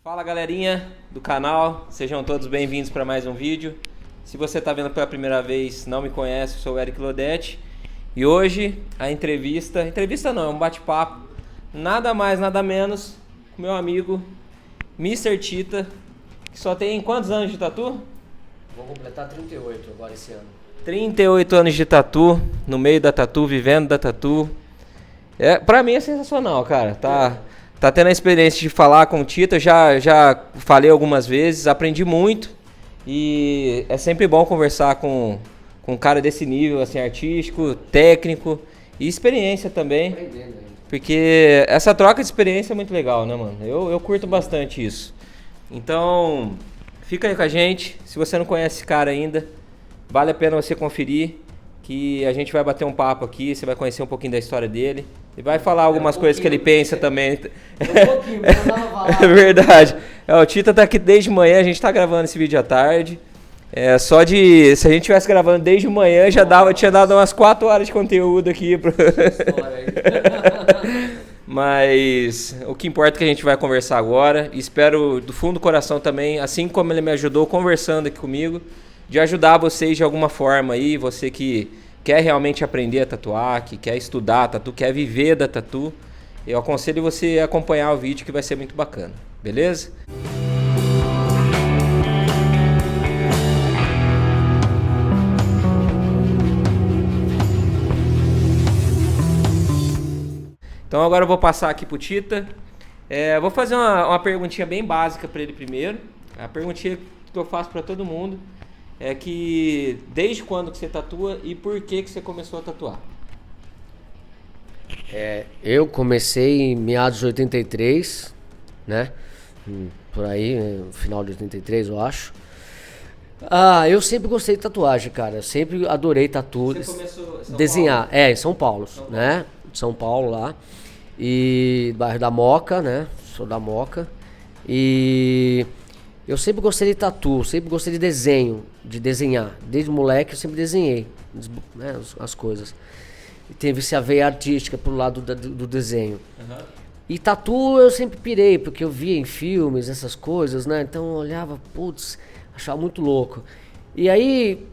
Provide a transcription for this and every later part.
Fala galerinha do canal, sejam todos bem-vindos para mais um vídeo. Se você está vendo pela primeira vez, não me conhece, eu sou o Eric Lodetti. E hoje a entrevista não, é um bate-papo, nada mais, nada menos, com meu amigo Mr. Tita, que só tem quantos anos de tatu? Vou completar 38 agora esse ano. 38 anos de tatu, no meio da tatu, vivendo da tatu. Pra mim é sensacional, cara, Tá tendo a experiência de falar com o Tita, já falei algumas vezes, aprendi muito e é sempre bom conversar com um cara desse nível, assim, artístico, técnico e experiência também. Aprendendo ainda. Porque essa troca de experiência é muito legal, né, mano? Eu curto bastante isso. Então, fica aí com a gente. Se você não conhece esse cara ainda, vale a pena você conferir, que a gente vai bater um papo aqui, você vai conhecer um pouquinho da história dele. E vai falar algumas coisas que ele pensa também. Um pouquinho, mas não dava falar. É verdade. O Tita tá aqui desde manhã, a gente tá gravando esse vídeo à tarde. Se a gente tivesse gravando desde manhã, tinha dado umas 4 horas de conteúdo aqui. Mas o que importa é que a gente vai conversar agora. E espero do fundo do coração também, assim como ele me ajudou conversando aqui comigo, de ajudar vocês de alguma forma aí, você que quer realmente aprender a tatuar, que quer estudar tatu, quer viver da tatu, eu aconselho você a acompanhar o vídeo que vai ser muito bacana, beleza? Então agora eu vou passar aqui pro Tita. Vou fazer uma perguntinha bem básica para ele primeiro. A perguntinha que eu faço para todo mundo é que desde quando que você tatua e por que você começou a tatuar? Eu comecei em meados de 83, né? Por aí, no final de 83, eu acho. Eu sempre gostei de tatuagem, cara. Eu sempre adorei tatu. Você começou em São desenhar. Paulo? Em São Paulo, né? São Paulo lá. E bairro da Moca, né? Sou da Moca. E eu sempre gostei de tatu, sempre gostei de desenhar. Desde moleque eu sempre desenhei, né, as coisas. E teve essa veia artística pro lado do desenho. Uhum. E tatu eu sempre pirei, porque eu via em filmes essas coisas, né? Então eu olhava, putz, achava muito louco. E aí,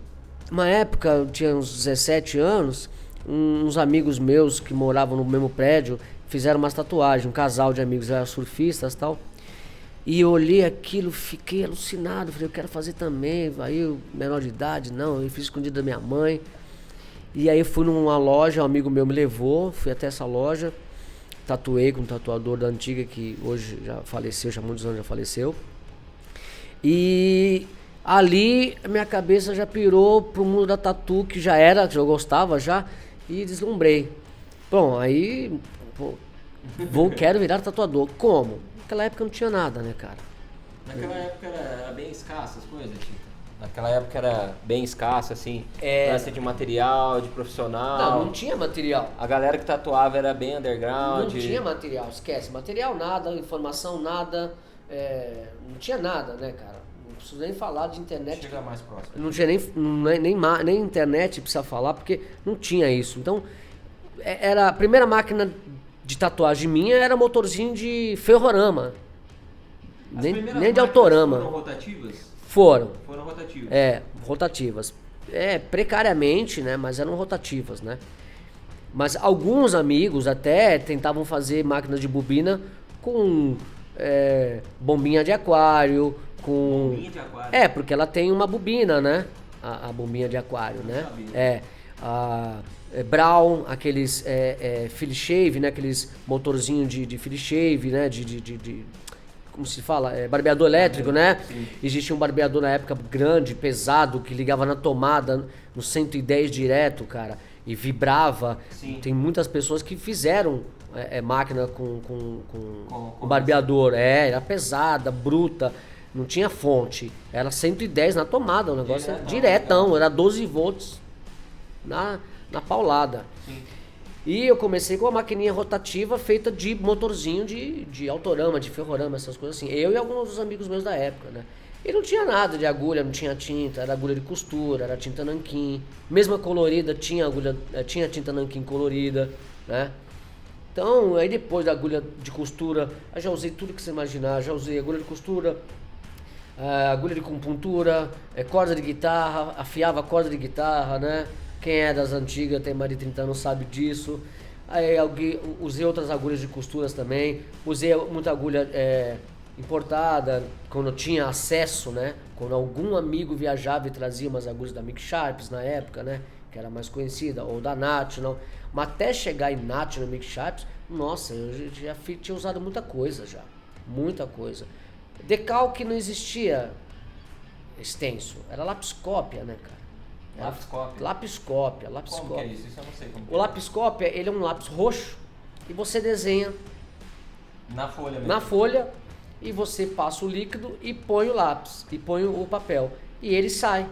uma época, eu tinha uns 17 anos, uns amigos meus que moravam no mesmo prédio fizeram umas tatuagens, um casal de amigos, eram surfistas e tal. E eu olhei aquilo, fiquei alucinado, falei, eu quero fazer também. Aí eu, menor de idade, não, eu fiz escondido da minha mãe. E aí eu fui numa loja, um amigo meu me levou, fui até essa loja, tatuei com um tatuador da antiga que hoje já faleceu, já há muitos anos já faleceu. E ali a minha cabeça já pirou pro mundo da tatu, que já eu gostava já, e deslumbrei. Bom, aí, quero virar tatuador. Como? Naquela época não tinha nada, né, cara? Naquela época era bem escassa as coisas, Tita? Naquela época era bem escassa, assim, lance de material, de profissional. Não tinha material. A galera que tatuava era bem underground. Não tinha material, esquece. Material nada, informação nada, não tinha nada, né, cara? Não preciso nem falar de internet. Chega mais próximo. Não tinha nem internet precisa falar, porque não tinha isso. Então, era a primeira máquina de tatuagem minha era motorzinho de ferrorama. Nem de autorama. Foram rotativas? Foram rotativas. Rotativas. Precariamente, né? Mas eram rotativas, né? Mas alguns amigos até tentavam fazer máquinas de bobina com bombinha de aquário, com... Bombinha de aquário? Porque ela tem uma bobina, né? A bombinha de aquário, né? Brown, aqueles Philly Shave, né? Aqueles motorzinhos de Philly Shave, né? Como se fala? Barbeador elétrico, né? Sim. Existia um barbeador na época grande, pesado, que ligava na tomada no 110 direto, cara, e vibrava. Sim. Tem muitas pessoas que fizeram máquina com barbeador. Era pesada, bruta, não tinha fonte. Era 110 na tomada, o negócio diretão, era 12 volts na paulada. Sim. E eu comecei com uma maquininha rotativa feita de motorzinho de autorama, de ferrorama, essas coisas assim. Eu e alguns dos amigos meus da época, né? E não tinha nada de agulha, não tinha tinta, era agulha de costura, era tinta nanquim. Mesma colorida, tinha tinta nanquim colorida, né? Então, aí depois da agulha de costura, eu já usei tudo que você imaginar. Já usei agulha de costura, agulha de acupuntura, corda de guitarra, afiava corda de guitarra, né? Quem é das antigas, tem mais de 30 anos, sabe disso. Aí usei outras agulhas de costuras também. Usei muita agulha importada, quando eu tinha acesso, né? Quando algum amigo viajava e trazia umas agulhas da Mick Sharps na época, né? Que era mais conhecida, ou da National. Mas até chegar em National e Mick Sharps, nossa, eu já tinha usado muita coisa já. Muita coisa. Decalque não existia extenso, era lapiscópia, né, cara? Lapiscópia? Lapiscópia. Como que é isso? Isso eu não sei como que O lapiscópia, ele é um lápis roxo e você desenha na folha mesmo. na folha e você passa o líquido e põe o lápis, e põe o papel. E ele sai,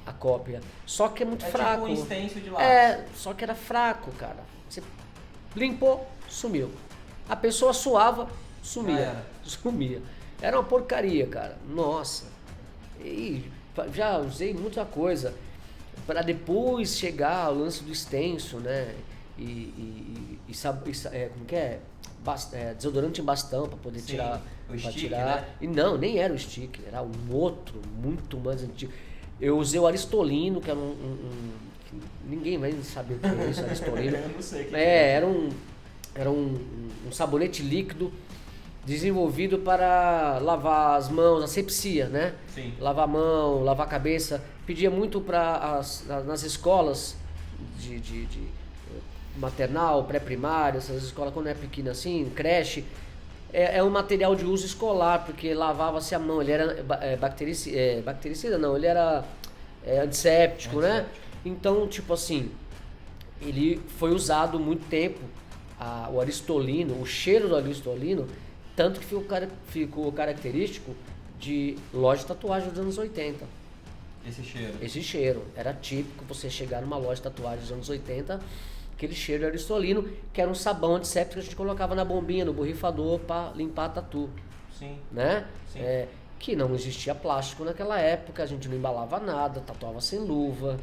a cópia. Só que é muito fraco. Tipo um stencil de lápis. Só que era fraco, cara. Você limpou, sumiu. A pessoa suava, sumia. Sumia. Era uma porcaria, cara. Nossa. E já usei muita coisa para depois chegar ao lance do stencil, né? Como que é? Desodorante em bastão para poder tirar. O stick, tirar. né? E não, nem era o stick, era um outro, muito mais antigo. Eu usei o Aristolino, que era que ninguém vai saber o que é isso, Aristolino. Eu não sei o que era um sabonete líquido desenvolvido para lavar as mãos, asepsia, né? Sim. Lavar a mão, lavar a cabeça. Pedia muito nas escolas de maternal, pré-primário, essas escolas quando é pequena assim, creche. É um material de uso escolar, porque lavava-se a mão. Ele era bactericida, não, ele era antisséptico, né? Então, tipo assim, ele foi usado muito tempo, o Aristolino, o cheiro do Aristolino, tanto que ficou característico de loja de tatuagem dos anos 80. Esse cheiro. Era típico você chegar numa loja de tatuagem dos anos 80, aquele cheiro de Aristolino, que era um sabão antisséptico que a gente colocava na bombinha, no borrifador, para limpar a tatu. Sim. Né? Sim. Que não existia plástico naquela época, a gente não embalava nada, tatuava sem luva.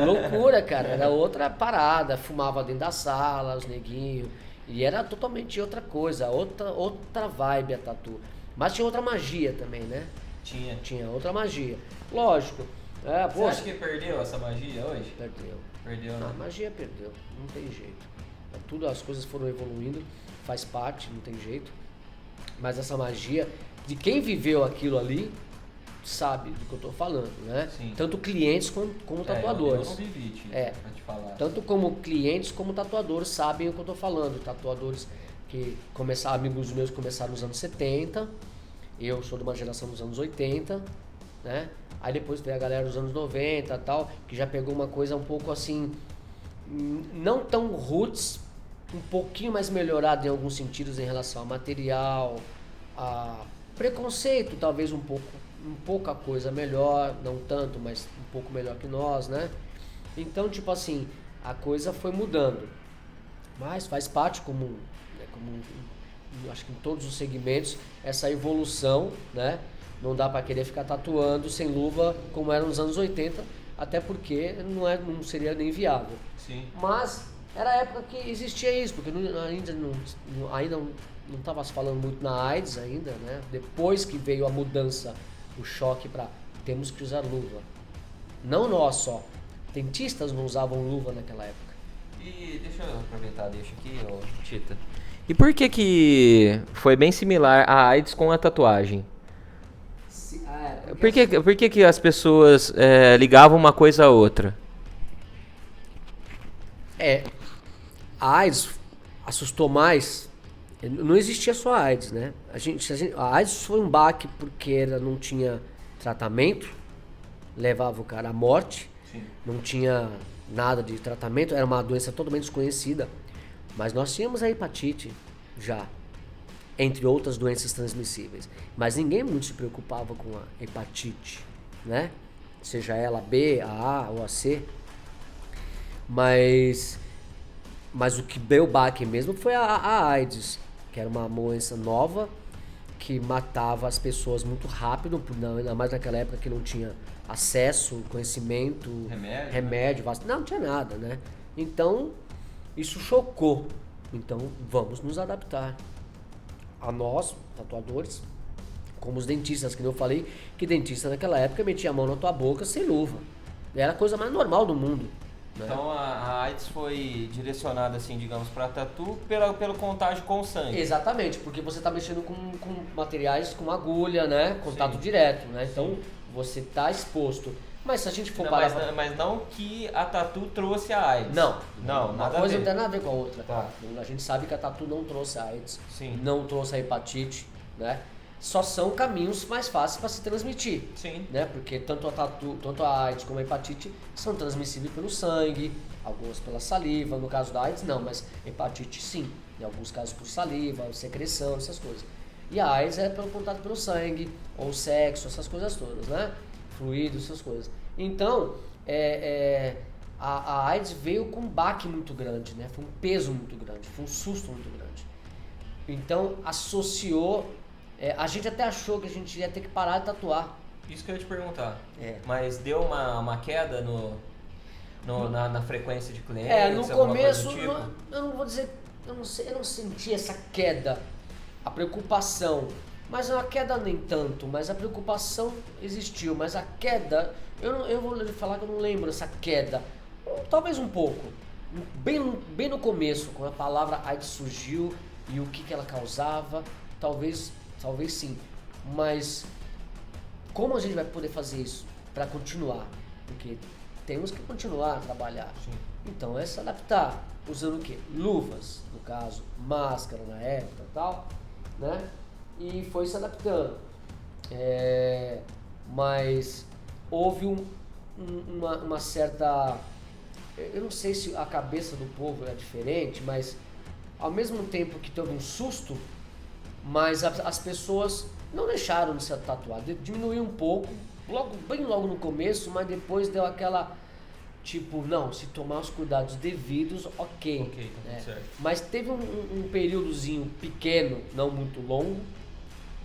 Loucura, cara. Era outra parada. Fumava dentro da sala, os neguinhos. E era totalmente outra coisa, outra vibe a tatu. Mas tinha outra magia também, né? Tinha outra magia. Lógico. Você acha que perdeu essa magia hoje? Perdeu, né? A magia perdeu, não tem jeito. Tudo, as coisas foram evoluindo, faz parte, não tem jeito. Mas essa magia, de quem viveu aquilo ali, sabe do que eu tô falando, né? Sim. Tanto clientes como tatuadores. Eu não vivi, tio, pra te falar. Tanto como clientes como tatuadores sabem o que eu tô falando. Tatuadores que amigos meus começaram nos anos 70, eu sou de uma geração dos anos 80, né? Aí depois veio a galera dos anos 90 e tal, que já pegou uma coisa um pouco assim, não tão roots, um pouquinho mais melhorada em alguns sentidos em relação ao material, a preconceito, talvez um pouco a coisa melhor, não tanto, mas um pouco melhor que nós, né? Então, tipo assim, a coisa foi mudando. Mas faz parte como acho que em todos os segmentos, essa evolução, né? Não dá para querer ficar tatuando sem luva como era nos anos 80, até porque não seria nem viável. Sim. Mas era a época que existia isso, porque ainda não estava se falando muito na AIDS ainda, né? Depois que veio a mudança, o choque para temos que usar luva. Não nós só, dentistas não usavam luva naquela época. E deixa eu aproveitar, aqui, Tita. E por que foi bem similar a AIDS com a tatuagem? Por que as pessoas ligavam uma coisa a outra? A AIDS assustou mais. Não existia só a AIDS, né? A AIDS foi um baque porque ela não tinha tratamento, levava o cara à morte. Sim. Não tinha nada de tratamento, era uma doença totalmente desconhecida. Mas nós tínhamos a hepatite já, entre outras doenças transmissíveis. Mas ninguém muito se preocupava com a hepatite, né? Seja ela B, a A ou a C. Mas o que deu baque mesmo foi a AIDS, que era uma doença nova que matava as pessoas muito rápido, ainda mais naquela época que não tinha acesso, conhecimento, remédio, vacina, não tinha nada, né? Então Isso chocou. Então vamos nos adaptar. A nós, tatuadores, como os dentistas, que eu falei, que dentista naquela época metia a mão na tua boca sem luva. Era a coisa mais normal do mundo. Né? Então a AIDS foi direcionada, assim, digamos, para tatu pelo contágio com o sangue. Exatamente, porque você está mexendo com materiais com agulha, né? Contato direto, né? Então você está exposto. Mas se a gente for parar... Mas não que a tatu trouxe a AIDS. Não, nada uma a coisa ver. não tem nada a ver com a outra. Tá. A gente sabe que a tatu não trouxe a AIDS, Sim. não trouxe a hepatite, né? Só são caminhos mais fáceis para se transmitir. Sim. Né? Porque tanto a AIDS como a hepatite são transmissíveis pelo sangue, algumas pela saliva, no caso da AIDS não, mas hepatite sim, em alguns casos por saliva, secreção, essas coisas. E a AIDS é pelo contato pelo sangue, ou sexo, essas coisas todas, né? Fluidos, essas coisas. Então, a AIDS veio com um baque muito grande, né? Foi um peso muito grande, foi um susto muito grande. Então, associou... a gente até achou que a gente ia ter que parar de tatuar. Isso que eu ia te perguntar. Mas deu uma queda na frequência de clientes? No começo, coisa do tipo? eu não vou dizer, eu não senti essa queda, a preocupação. Mas a queda nem tanto, mas a preocupação existiu. Mas a queda, eu vou lhe falar que eu não lembro essa queda. Talvez um pouco. Bem no começo, quando a palavra AIDS surgiu e o que ela causava, talvez sim, mas como a gente vai poder fazer isso para continuar? Porque temos que continuar a trabalhar. Sim. Então é se adaptar, usando o quê? Luvas, no caso, máscara na época e tal, né? E foi se adaptando. Mas houve uma certa... Eu não sei se a cabeça do povo é diferente, mas ao mesmo tempo que teve um susto, mas as pessoas não deixaram de se tatuar, diminuiu um pouco, bem logo no começo, mas depois deu aquela, tipo, não, se tomar os cuidados devidos, ok, tá tudo certo. Mas teve um períodozinho pequeno, não muito longo,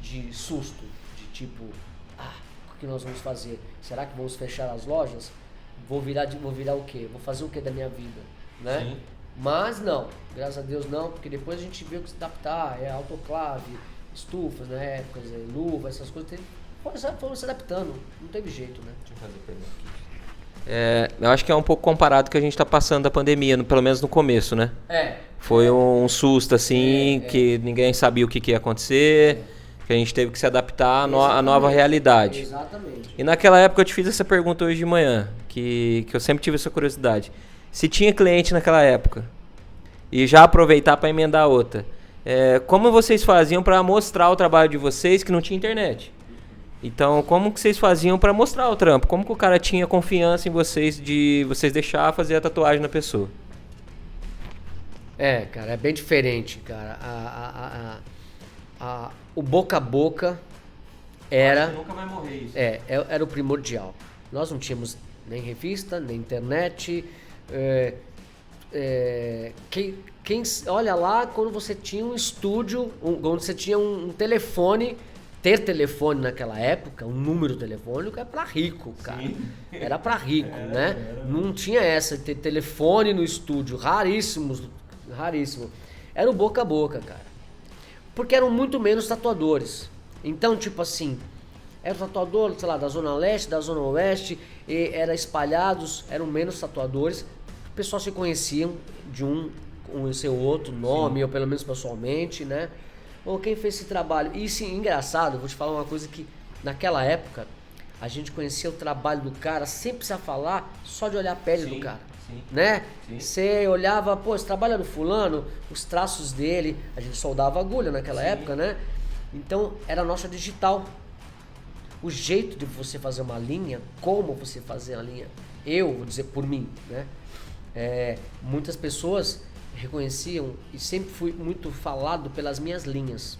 de susto, de tipo, o que nós vamos fazer? Será que vamos fechar as lojas? Vou virar o quê? Vou fazer o quê da minha vida? Né? Sim. Mas não, graças a Deus não, porque depois a gente viu que se adaptar, autoclave, estufas, né, luva, essas coisas, foram se adaptando, não teve jeito, né? Deixa eu fazer pergunta aqui. Eu acho que é um pouco comparado com o que a gente está passando da pandemia, pelo menos no começo, né? Foi um susto, assim, que ninguém sabia o que ia acontecer, que a gente teve que se adaptar à nova realidade. Exatamente. E naquela época eu te fiz essa pergunta hoje de manhã, que eu sempre tive essa curiosidade. Se tinha cliente naquela época, e já aproveitar para emendar outra, como vocês faziam para mostrar o trabalho de vocês que não tinha internet? Então, como que vocês faziam para mostrar o trampo? Como que o cara tinha confiança em vocês, de vocês deixar fazer a tatuagem na pessoa? Cara, é bem diferente, cara. O boca a boca era... Acho que nunca vai morrer isso. Era o primordial. Nós não tínhamos nem revista, nem internet. Quem olha lá, quando você tinha um estúdio, quando você tinha um telefone, ter telefone naquela época, um número telefônico, é pra rico, cara. Sim. Era pra rico, né? Não tinha essa de ter telefone no estúdio, raríssimo. Era o boca a boca, cara. Porque eram muito menos tatuadores. Então, tipo assim, era o tatuador, sei lá, da Zona Leste, da Zona Oeste, e eram menos tatuadores. O pessoal se conheciam de um com o seu outro nome, ou pelo menos pessoalmente, né? Ou quem fez esse trabalho. E sim, engraçado, eu vou te falar uma coisa que naquela época a gente conhecia o trabalho do cara sem precisar falar, só de olhar a pele do cara. Sim. Né? Você olhava, esse trabalho do fulano, os traços dele, a gente soldava agulha naquela época, né? Então era a nossa digital. O jeito de você fazer uma linha, como você fazer a linha, eu vou dizer por mim, né? Muitas pessoas reconheciam e sempre fui muito falado pelas minhas linhas.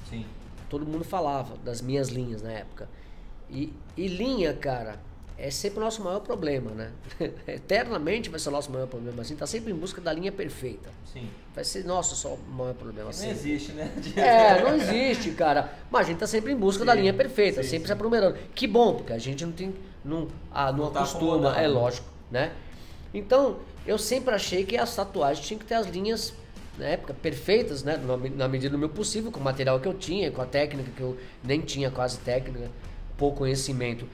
Sim. Todo mundo falava das minhas linhas na época. E linha, cara, é sempre o nosso maior problema, né? Eternamente vai ser o nosso maior problema. A gente tá sempre em busca da linha perfeita. Sim. Vai ser nosso só o maior problema. Não sempre. existe, né? Não existe, cara. Mas a gente tá sempre em busca da linha perfeita, sempre se aprumando. Que bom, porque a gente não acostuma, tá é lógico, né? Então, eu sempre achei que as tatuagens tinham que ter as linhas, na época, perfeitas, né? Na medida do meu possível, com o material que eu tinha, com a técnica que eu nem tinha quase técnica, pouco conhecimento.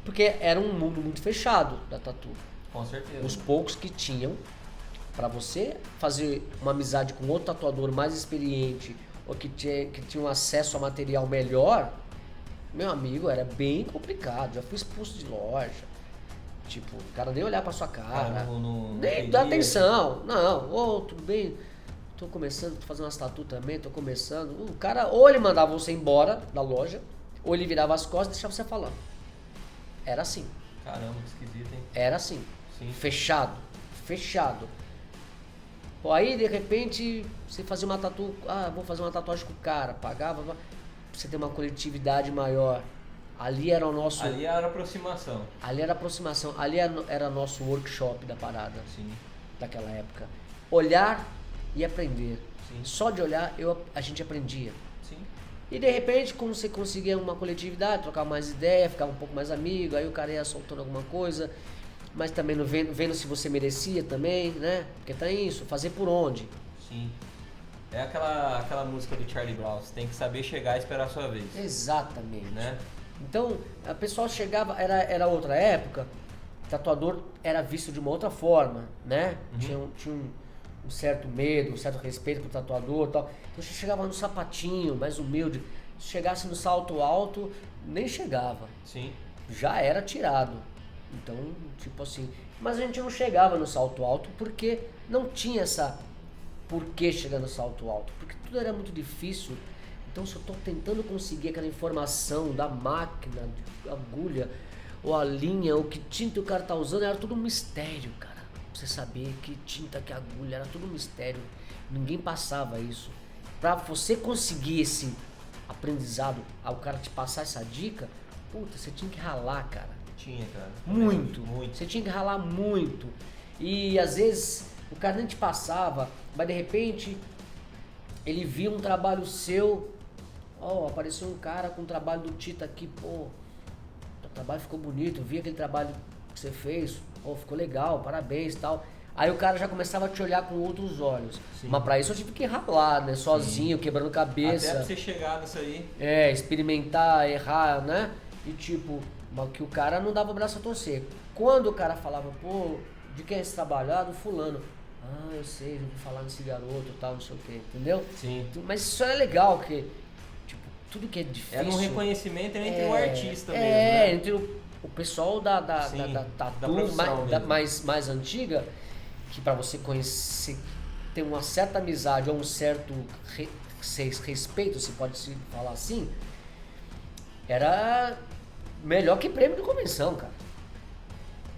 Porque era um mundo muito fechado da tatu. Com certeza. Os poucos que tinham, para você fazer uma amizade com outro tatuador mais experiente, ou que tinha um acesso a material melhor, meu amigo, era bem complicado. Já fui expulso de loja. Tipo, o cara nem olhar pra sua cara, nem dá atenção. Não, ô, tudo bem? Tô começando, tô fazendo umas tatu também, tô começando. O cara, ou ele mandava você embora da loja, ou ele virava as costas e deixava você falando. Era assim. Caramba, que esquisito, hein? Era assim. Sim. Fechado. Pô, aí, de repente, você fazia uma tatu, vou fazer uma tatuagem com o cara, pagava pra você ter uma coletividade maior. Ali era o nosso... Ali era aproximação. Ali era nosso workshop da parada. Sim. Daquela época. Olhar e aprender. Sim. Só de olhar a gente aprendia. Sim. E de repente, como você conseguia uma coletividade, trocar mais ideia, ficava um pouco mais amigo, aí o cara ia soltando alguma coisa, mas também vendo se você merecia também, né? Porque tá isso, fazer por onde. Sim. É aquela música do Charlie Brown, você tem que saber chegar e esperar a sua vez. Exatamente. Né? Então, a pessoa chegava, era outra época, tatuador era visto de uma outra forma, né? Tinha um certo medo, um certo respeito pro tatuador e tal. Então você chegava no sapatinho, mais humilde. Se chegasse no salto alto, nem chegava. Sim. Já era tirado. Então, tipo assim... Mas a gente não chegava no salto alto porque não tinha essa... Por que chegar no salto alto? Porque tudo era muito difícil. Então, se eu estou tentando conseguir aquela informação da máquina, de agulha, ou a linha, ou que tinta o cara tá usando, era tudo um mistério, cara. Pra você saber que tinta, que agulha, era tudo um mistério. Ninguém passava isso. Pra você conseguir esse aprendizado, o cara te passar essa dica, puta, você tinha que ralar, cara. Tinha, cara. Muito. Você tinha que ralar muito. E às vezes o cara nem te passava, mas de repente ele via um trabalho seu. Apareceu um cara com o trabalho do Tita aqui, pô, o trabalho ficou bonito, eu vi aquele trabalho que você fez, ficou legal, parabéns e tal. Aí o cara já começava a te olhar com outros olhos. Sim. Mas pra isso eu tive que ralar, né, sozinho, sim, quebrando cabeça. Até pra você chegar nisso aí. Experimentar, errar, né, e tipo, que o cara não dava o braço a torcer. Quando o cara falava, pô, de quem é esse trabalho? Do fulano. Eu sei, já vou falar nesse garoto e tal, não sei o que, entendeu? Sim. Mas isso é legal, porque tudo que é difícil... É um reconhecimento entre o artista mesmo, né? Entre o pessoal da tatu mais antiga, que pra você conhecer, ter uma certa amizade ou um certo respeito, se pode se falar assim, era melhor que prêmio de convenção, cara.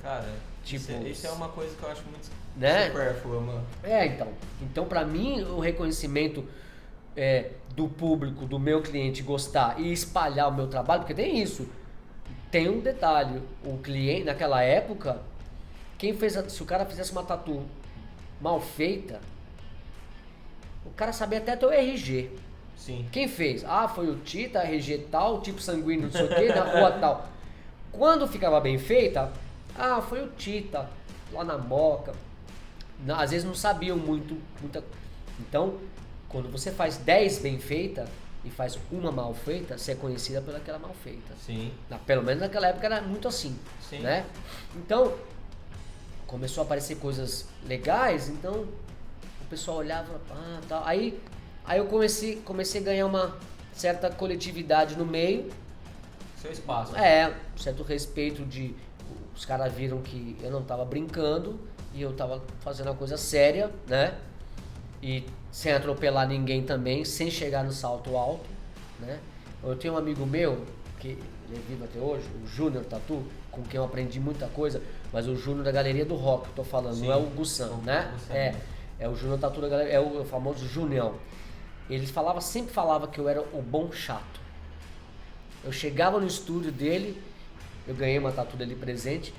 Cara, tipo, isso é uma coisa que eu acho muito, né, supérflua, mano. Então pra mim o reconhecimento do público, do meu cliente gostar e espalhar o meu trabalho, porque tem isso, tem um detalhe, o cliente naquela época, se o cara fizesse uma tatu mal feita, o cara sabia até teu RG. Sim. Quem fez? Foi o Tita, RG tal, tipo sanguíneo, não sei o que, na rua tal. Quando ficava bem feita, foi o Tita, lá na Moca. Às vezes não sabiam muita. Então, quando você faz 10 bem feita e faz uma mal feita, você é conhecida pelaquela mal feita. Sim. Pelo menos naquela época era muito assim. Sim. Né? Então, começou a aparecer coisas legais, então o pessoal olhava, tal. Aí eu comecei a ganhar uma certa coletividade no meio. Seu espaço. Um certo respeito os caras viram que eu não tava brincando e eu tava fazendo a coisa séria, né? E sem atropelar ninguém também, sem chegar no salto alto, né? Eu tenho um amigo meu, que ele é vivo até hoje, o Júnior Tatu, com quem eu aprendi muita coisa, mas o Júnior da Galeria do Rock, tô falando, sim, não é o Gussan, né? É o Júnior Tatu da Galeria, é o famoso Junião. Ele sempre falava que eu era o bom chato. Eu chegava no estúdio dele, eu ganhei uma tatu dele presente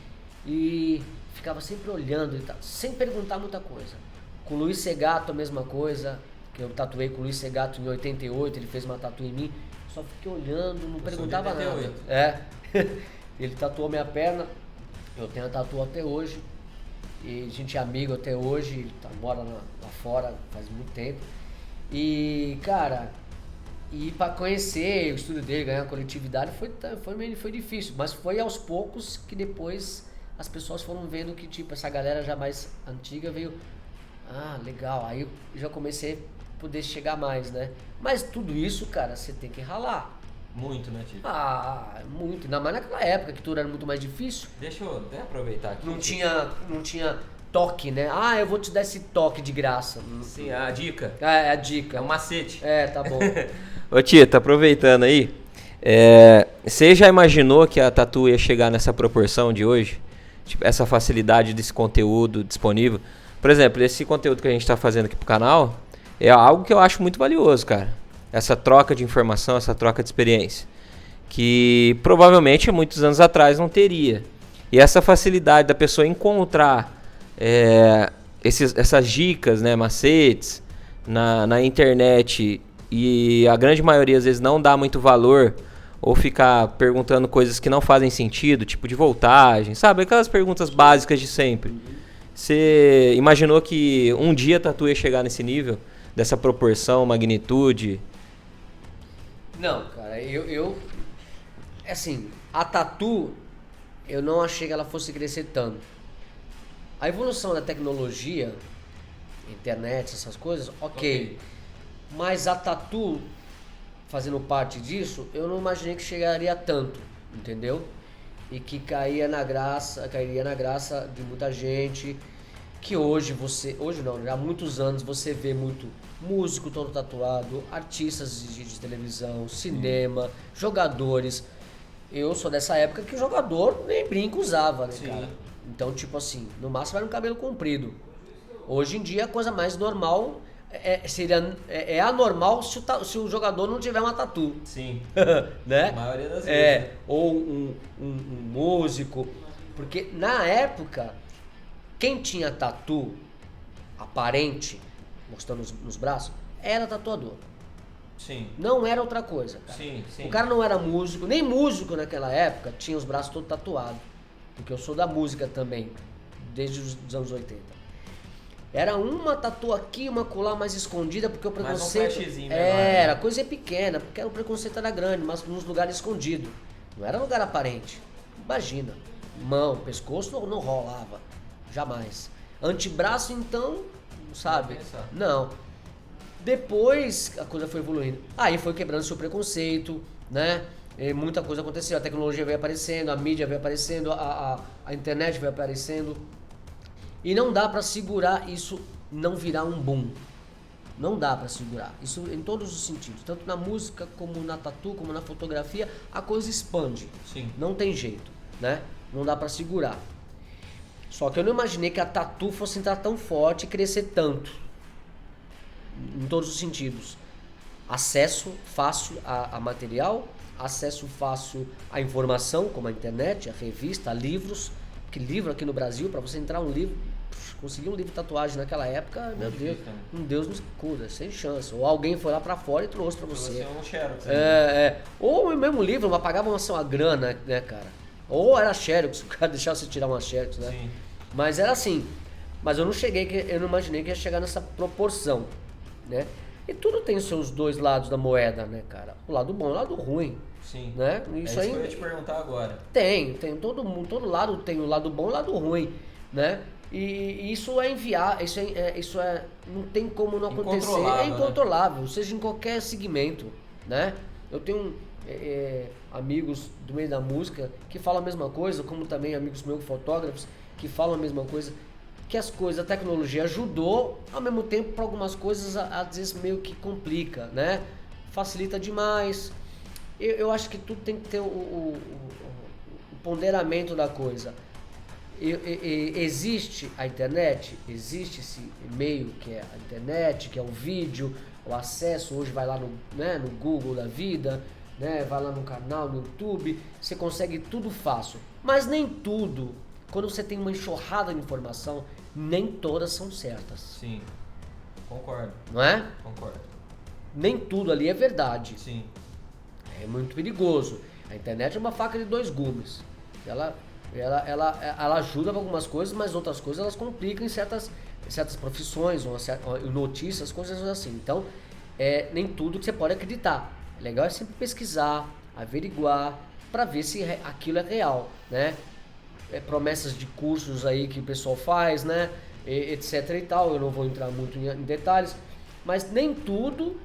e ficava sempre olhando, sem perguntar muita coisa. Com o Luiz Segato a mesma coisa, que eu tatuei com o Luiz Segato em 88, ele fez uma tatu em mim, só fiquei olhando, não perguntava nada. Ele tatuou minha perna, eu tenho a tatu até hoje E a gente é amigo até hoje, mora lá fora faz muito tempo. E, cara, e pra conhecer o estúdio dele, ganhar a coletividade foi difícil. Mas foi aos poucos que depois as pessoas foram vendo que, tipo, essa galera já mais antiga veio... Ah, legal. Aí eu já comecei a poder chegar mais, né? Mas tudo isso, cara, você tem que ralar. Muito, né, Tito? Ah, muito. Ainda mais naquela época que tudo era muito mais difícil. Deixa eu até aproveitar aqui. Não tinha toque, né? Ah, eu vou te dar esse toque de graça. Sim, a dica. É a dica. É um macete. Tá bom. Ô, Tito, aproveitando aí, você já imaginou que a Tatu ia chegar nessa proporção de hoje? Tipo, essa facilidade desse conteúdo disponível? Por exemplo, esse conteúdo que a gente tá fazendo aqui pro canal é algo que eu acho muito valioso, cara. Essa troca de informação, essa troca de experiência. Que provavelmente muitos anos atrás não teria. E essa facilidade da pessoa encontrar essas dicas, né, macetes na internet, e a grande maioria às vezes não dá muito valor ou ficar perguntando coisas que não fazem sentido, tipo de voltagem, sabe? Aquelas perguntas básicas de sempre. Você imaginou que um dia a Tatu ia chegar nesse nível? Dessa proporção, magnitude? Não, cara, assim, a Tatu, eu não achei que ela fosse crescer tanto. A evolução da tecnologia, internet, essas coisas, ok. Mas a Tatu, fazendo parte disso, eu não imaginei que chegaria tanto, entendeu? E que cairia na graça de muita gente, que hoje não, já há muitos anos você vê muito músico todo tatuado, artistas de televisão, cinema, jogadores. Eu sou dessa época que o jogador nem brinco usava, né, cara? Então, tipo assim, no máximo era um cabelo comprido. Hoje em dia a coisa mais normal é anormal se o jogador não tiver uma tatu. Sim. Né? A maioria das vezes. Ou um músico. Porque na época, quem tinha tatu aparente, mostrando nos braços, era tatuador. Sim. Não era outra coisa, cara. Sim. O cara não era músico, nem músico naquela época tinha os braços todos tatuados. Porque eu sou da música também, desde os anos 80. Era uma tatu aqui, uma colar mais escondida, porque o preconceito... Era coisa pequena, porque o preconceito era grande, mas nos lugares escondidos. Não era lugar aparente. Imagina, mão, pescoço não rolava, jamais. Antebraço, então, sabe? Não. Depois a coisa foi evoluindo. Aí foi quebrando seu preconceito, né? E muita coisa aconteceu, a tecnologia veio aparecendo, a mídia veio aparecendo, a internet veio aparecendo. E não dá pra segurar isso não virar um boom. Não dá pra segurar. Isso em todos os sentidos. Tanto na música, como na tatu, como na fotografia, a coisa expande. Sim. Não tem jeito, né? Não dá pra segurar. Só que eu não imaginei que a tatu fosse entrar tão forte e crescer tanto. Em todos os sentidos. Acesso fácil a material, acesso fácil à informação, como a internet, a revista, a livros. Porque livro aqui no Brasil, para você entrar um livro, conseguir um livro de tatuagem naquela época, meu Deus, um Deus nos cura, sem chance. Ou alguém foi lá para fora e trouxe para você. É um xerox. Ou o mesmo livro, mas pagava uma grana, né, cara? Ou era xerox, o cara deixava você tirar uma xerox, né? Sim. Mas era assim. Mas eu não imaginei que ia chegar nessa proporção, né? E tudo tem os seus dois lados da moeda, né, cara? O lado bom e o lado ruim. Sim. Né? Isso aí que eu ia te perguntar agora. Tem todo lado tem o lado bom e o lado ruim, né? E isso é enviar, isso não tem como não acontecer, é incontrolável, né? Seja em qualquer segmento, né? Eu tenho amigos do meio da música que falam a mesma coisa, como também amigos meus fotógrafos que falam a mesma coisa, que as coisas, a tecnologia ajudou, ao mesmo tempo para algumas coisas às vezes meio que complica, né? Facilita demais. Eu acho que tudo tem que ter o ponderamento da coisa. Existe a internet, existe esse meio que é a internet, que é o vídeo, o acesso, hoje vai lá no Google da vida, né? Vai lá no canal, no YouTube, você consegue tudo fácil. Mas nem tudo, quando você tem uma enxurrada de informação, nem todas são certas. Sim, concordo. Não é? Concordo. Nem tudo ali é verdade. Sim. É muito perigoso. A internet é uma faca de dois gumes. Ela ajuda em algumas coisas, mas outras coisas elas complicam em certas profissões, ou notícias, coisas assim. Então, nem tudo que você pode acreditar. O legal é sempre pesquisar, averiguar, para ver se aquilo é real, né? Promessas de cursos aí que o pessoal faz, né? Etc e tal. Eu não vou entrar muito em detalhes, mas nem tudo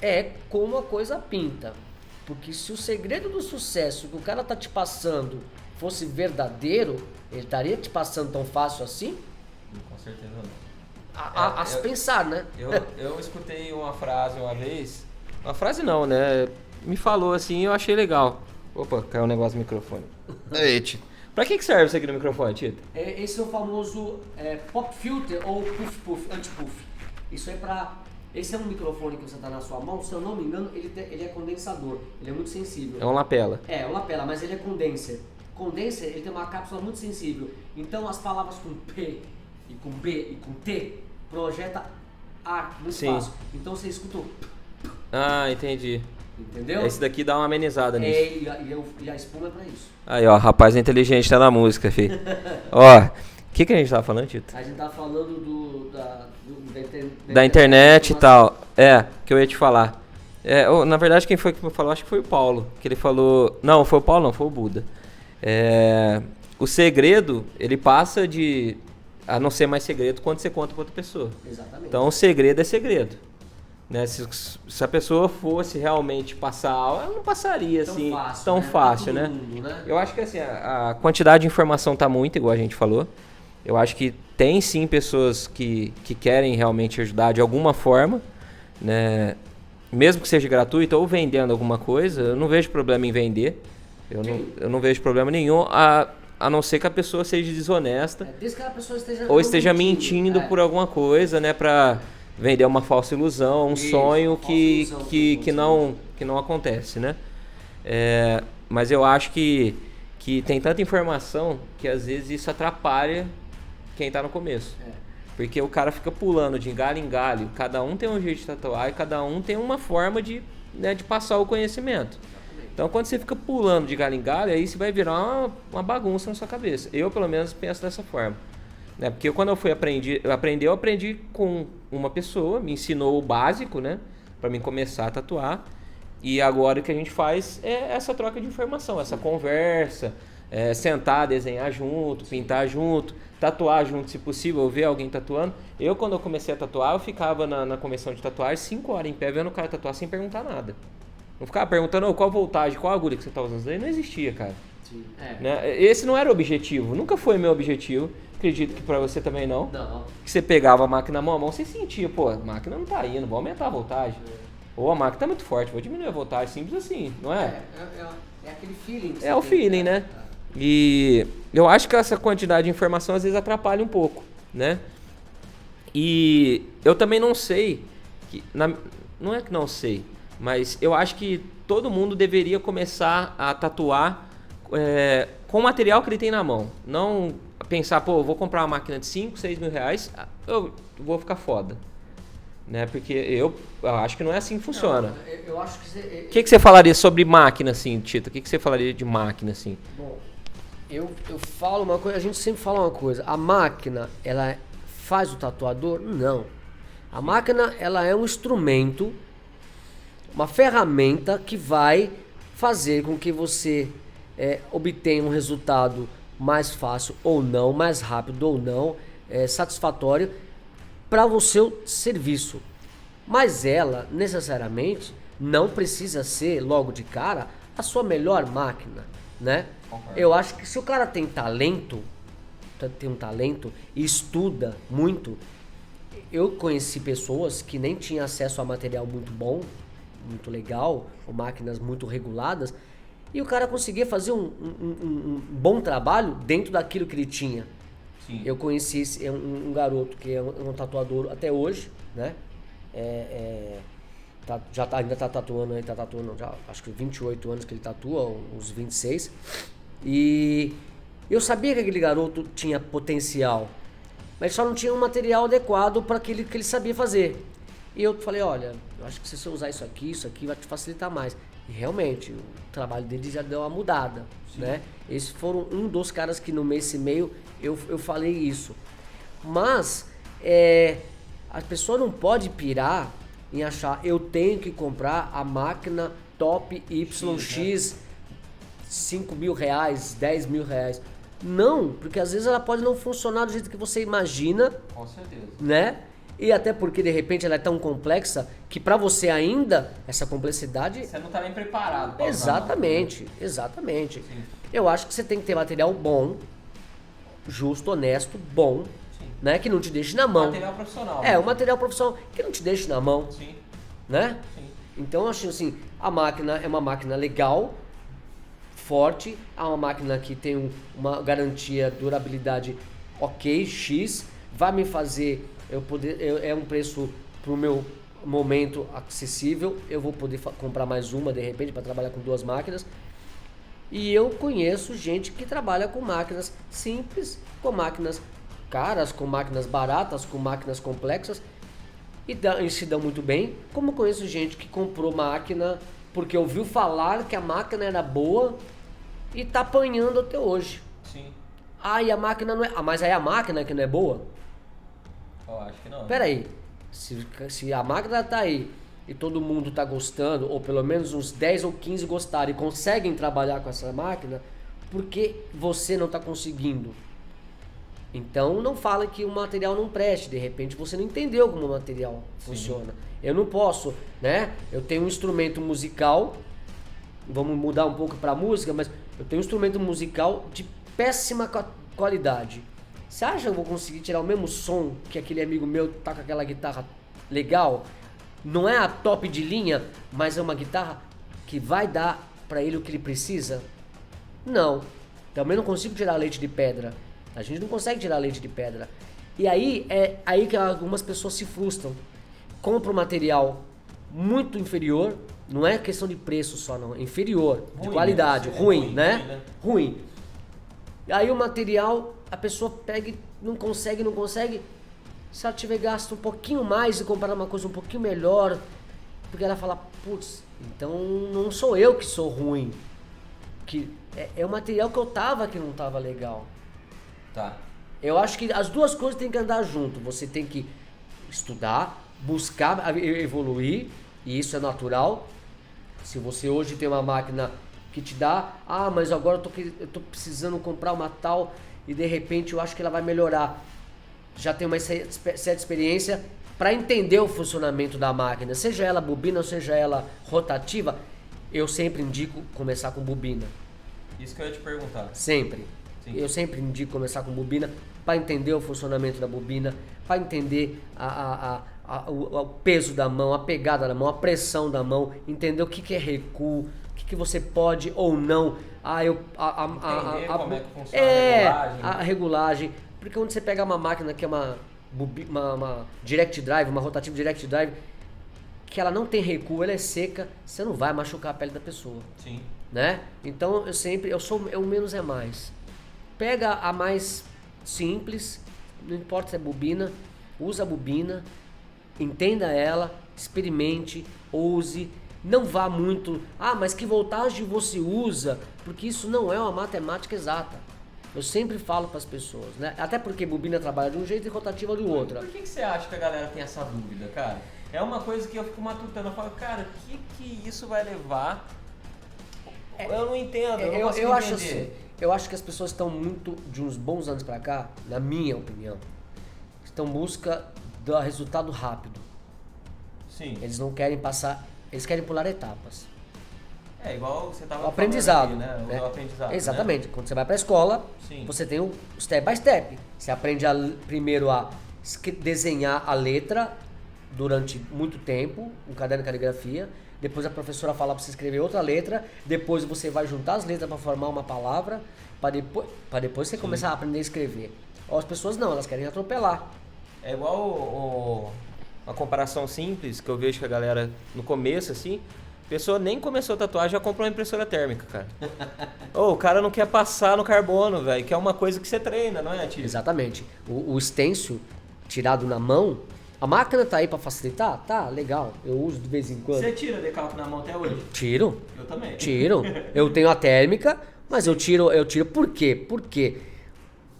é como a coisa pinta. Porque se o segredo do sucesso que o cara tá te passando fosse verdadeiro, ele estaria te passando tão fácil assim? Com certeza não. A se pensar, né? Eu escutei uma frase uma vez. Uma frase não, né? Me falou assim e eu achei legal. Opa, caiu um negócio no microfone. Eita. Pra que serve isso aqui no microfone, Tito? Esse é o famoso pop filter ou puff anti-puff. Isso é pra... Esse é um microfone que você tá na sua mão, se eu não me engano, ele é condensador. Ele é muito sensível. É um lapela. É um lapela, mas ele é condenser. Condenser, ele tem uma cápsula muito sensível. Então as palavras com P e com B e com T projeta ar muito fácil. Então você escuta o... Ah, entendi. Entendeu? Esse daqui dá uma amenizada nisso. E a espuma é pra isso. Aí, ó, rapaz inteligente tá na música, filho. Ó, o que a gente tava falando, Tito? A gente tava falando da internet e tal. Que eu ia te falar. Na verdade, quem foi que me falou? Acho que foi o Paulo. Que ele falou... Não, foi o Paulo não, foi o Buda. O segredo, ele passa a não ser mais segredo quando você conta pra outra pessoa. Exatamente. Então, o segredo é segredo. Né? Se a pessoa fosse realmente passar aula, ela não passaria assim tão fácil, né? Mundo, né? Eu acho que assim, a quantidade de informação tá muito, igual a gente falou. Eu acho que tem sim pessoas que querem realmente ajudar de alguma forma, né? Mesmo que seja gratuito ou vendendo alguma coisa, eu não vejo problema em vender. Eu não vejo problema nenhum, a não ser que a pessoa seja desonesta. Desde que a pessoa esteja mentindo por alguma coisa, né? Pra vender uma falsa ilusão, um sonho que não acontece, né? Mas eu acho que tem tanta informação que às vezes isso atrapalha quem tá no começo. Porque o cara fica pulando de galho em galho, cada um tem um jeito de tatuar e cada um tem uma forma de passar o conhecimento. Então quando você fica pulando de galho em galho, aí você vai virar uma bagunça na sua cabeça. Eu pelo menos penso dessa forma. Porque quando eu fui eu aprendi com uma pessoa, me ensinou o básico, né? Pra mim começar a tatuar. E agora o que a gente faz é essa troca de informação, essa conversa, sentar, desenhar junto, pintar junto, tatuar junto se possível, ver alguém tatuando. Quando eu comecei a tatuar, eu ficava na convenção de tatuagem 5 horas em pé vendo o cara tatuar sem perguntar nada. Não ficava perguntando qual voltagem, qual agulha que você tá usando. Isso aí não existia, cara. Sim. Né? Esse não era o objetivo, nunca foi meu objetivo. Acredito que pra você também não. Não. Que você pegava a máquina na mão, você sentia, pô, a máquina não tá indo, vou aumentar a voltagem. Ou a máquina tá muito forte, vou diminuir a voltagem, simples assim, não é? É aquele feeling. É o feeling, né? E eu acho que essa quantidade de informação às vezes atrapalha um pouco, né? E eu também não sei, não é que não sei, mas eu acho que todo mundo deveria começar a tatuar com o material que ele tem na mão. Não pensar, pô, eu vou comprar uma máquina de 5, 6 mil reais, eu vou ficar foda. Né? Porque eu acho que não é assim que funciona. Não, eu acho que você... O que você falaria sobre máquina, assim, Tito? O que você falaria de máquina, assim? Bom, eu falo uma coisa, a gente sempre fala uma coisa. A máquina, ela faz o tatuador? Não. A máquina, ela é um instrumento, uma ferramenta que vai fazer com que você obtenha um resultado mais fácil ou não, mais rápido ou não, satisfatório para o seu serviço. Mas ela, necessariamente, não precisa ser, logo de cara, a sua melhor máquina, né? Eu acho que se o cara tem um talento e estuda muito, eu conheci pessoas que nem tinham acesso a material muito bom, muito legal, ou máquinas muito reguladas, e o cara conseguia fazer um bom trabalho dentro daquilo que ele tinha. Sim. Eu conheci um garoto que é um tatuador até hoje, né? Ainda tá tatuando já, acho que 28 anos que ele tatua, uns 26. E eu sabia que aquele garoto tinha potencial, mas só não tinha um material adequado para aquilo que ele sabia fazer. E eu falei, olha, eu acho que se você usar isso aqui vai te facilitar mais. E realmente, o trabalho dele já deu uma mudada, né? Esses foram um dos caras que no mês e meio eu falei isso. Mas a pessoa não pode pirar em achar eu tenho que comprar a máquina top YX, 5 mil reais, 10 mil reais. Não, porque às vezes ela pode não funcionar do jeito que você imagina. Com certeza. Né? E até porque de repente ela é tão complexa que pra você ainda, essa complexidade... Você não tá nem preparado pra Exatamente, usar, né? exatamente. Sim. Eu acho que você tem que ter material bom, justo, honesto, bom, né? Que não te deixe na mão. Material profissional. O material profissional que não te deixe na mão, Sim. né? Sim. Então eu acho assim, a máquina é uma máquina legal, forte, é uma máquina que tem uma garantia, durabilidade ok, X, vai me fazer é um preço pro meu momento acessível, eu vou poder comprar mais uma de repente para trabalhar com 2 máquinas. E eu conheço gente que trabalha com máquinas simples, com máquinas caras, com máquinas baratas, com máquinas complexas e se dão muito bem, como conheço gente que comprou máquina porque ouviu falar que a máquina era boa e tá apanhando até hoje. Sim. E a máquina não é... mas aí a máquina que não é boa? Eu acho que não. Pera aí, se a máquina tá aí e todo mundo tá gostando, ou pelo menos uns 10 ou 15 gostaram e conseguem trabalhar com essa máquina, por que você não tá conseguindo? Então não fala que o material não preste, de repente você não entendeu como o material funciona. Eu não posso, né? Eu tenho um instrumento musical, vamos mudar um pouco pra música, mas eu tenho um instrumento musical de péssima qualidade. Você acha que eu vou conseguir tirar o mesmo som que aquele amigo meu tá com aquela guitarra legal? Não é a top de linha, mas é uma guitarra que vai dar pra ele o que ele precisa? Não. Também não consigo tirar leite de pedra. A gente não consegue tirar leite de pedra. E aí é aí que algumas pessoas se frustram. Compram material muito inferior, não é questão de preço só não, é inferior, ruim, de qualidade, ruim, né? Ruim. E aí o material, a pessoa pega e não consegue. Se ela tiver gasto um pouquinho mais e comprar uma coisa um pouquinho melhor, porque ela fala, putz, então não sou eu que sou ruim. Que é o material que eu tava que não tava legal. Tá. Eu acho que as duas coisas tem que andar junto. Você tem que estudar, buscar evoluir, e isso é natural. Se você hoje tem uma máquina que te dá, mas agora eu tô precisando comprar uma tal e de repente eu acho que ela vai melhorar. Já tem uma certa experiência para entender o funcionamento da máquina, seja ela bobina ou seja ela rotativa, eu sempre indico começar com bobina. Isso que eu ia te perguntar. Sempre. Sim. Eu sempre indico começar com bobina para entender o funcionamento da bobina, para entender o peso da mão, a pegada da mão, a pressão da mão, entender o que é recuo, o que você pode ou não. Entender como é que funciona a regulagem. A regulagem. Porque quando você pega uma máquina que é uma direct drive, uma rotativa direct drive, que ela não tem recuo, ela é seca, você não vai machucar a pele da pessoa. Sim. Né? Então o menos é mais. Pega a mais simples, não importa se é bobina, usa a bobina, entenda ela, experimente, use, não vá muito, mas que voltagem você usa, porque isso não é uma matemática exata. Eu sempre falo para as pessoas, né? Até porque bobina trabalha de um jeito e rotativa do outro. Por que você acha que a galera tem essa dúvida, cara? É uma coisa que eu fico matutando, eu falo, cara, o que isso vai levar? Eu não entendo, eu não consigo eu acho entender. assim, eu acho que as pessoas estão muito, de uns bons anos para cá, na minha opinião, estão em busca do resultado rápido. Sim. Eles não querem passar, eles querem pular etapas. É igual você estava O aprendizado, falando aqui, né? O aprendizado. Exatamente. Né? Quando você vai para a escola, Sim. você tem o step by step. Você aprende primeiro a desenhar a letra durante muito tempo, um caderno de caligrafia. Depois a professora fala para você escrever outra letra. Depois você vai juntar as letras para formar uma palavra. Para depois você Sim. começar a aprender a escrever. As pessoas não, elas querem atropelar. É igual uma comparação simples que eu vejo que a galera no começo assim. A pessoa nem começou a tatuar, já comprou uma impressora térmica, cara. O cara não quer passar no carbono, velho, que é uma coisa que você treina, não é, tio? Exatamente. O stencil tirado na mão, A máquina tá aí pra facilitar? Tá, legal. Eu uso de vez em quando. Você tira decalque na mão até hoje? Tiro. Eu também. Tiro. Eu tenho a térmica, mas eu tiro por quê? Por quê?